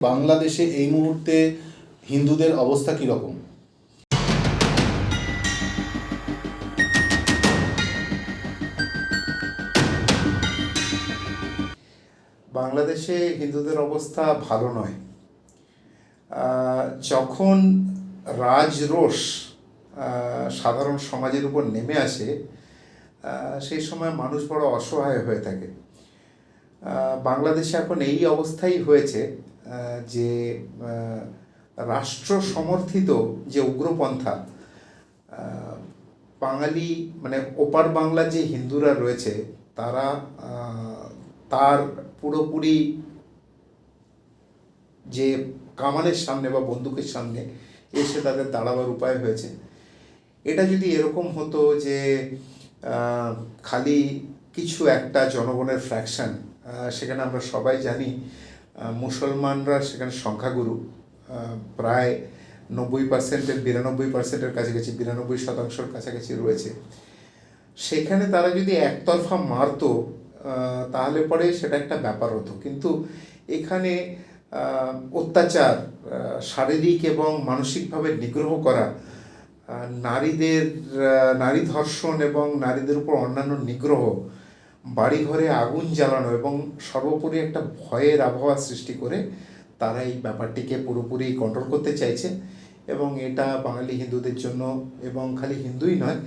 বাংলাদেশে এই মুহূর্তে হিন্দুদের অবস্থা কীরকম? বাংলাদেশে হিন্দুদের অবস্থা ভালো নয়। যখন রাজরোষ সাধারণ সমাজের উপর নেমে আসে, সেই সময় মানুষ বড় অসহায় হয়ে থাকে। বাংলাদেশে এখন এই অবস্থাই হয়েছে যে রাষ্ট্র সমর্থিত যে উগ্রপন্থা, বাঙালি মানে ওপার বাংলা যে হিন্দুরা রয়েছে তারা তার পুরোপুরি যে কামানের সামনে বা বন্দুকের সামনে এসে তাদের দাঁড়াবার উপায় হয়েছে। এটা যদি এরকম হতো যে খালি কিছু একটা জনগণের ফ্র্যাকশন, সেখানে আমরা সবাই জানি মুসলমানরা সেখানে সংখ্যাগুরু, প্রায় 90%-এর 92%-এর কাছাকাছি, 92% কাছাকাছি রয়েছে। সেখানে তারা যদি একতরফা মারতো তাহলে পরে সেটা একটা ব্যাপার হতো, কিন্তু এখানে অত্যাচার, শারীরিক এবং মানসিকভাবে নিগ্রহ করা, নারী ধর্ষণ এবং নারীদের উপর অন্যান্য নিগ্রহ, বাড়িঘরে আগুন জ্বালানো এবং সর্বোপরি একটা ভয়ের আবহাওয়া সৃষ্টি করে তারা এই ব্যাপারটিকে পুরোপুরি কন্ট্রোল করতে চাইছে। এবং এটা বাঙালি হিন্দুদের জন্য, এবং খালি হিন্দুই নয়,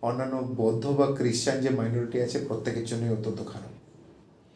অন্যান্য বৌদ্ধ বা খ্রিস্টান যে মাইনরিটি আছে প্রত্যেকের জন্যই অত্যন্ত খারাপ।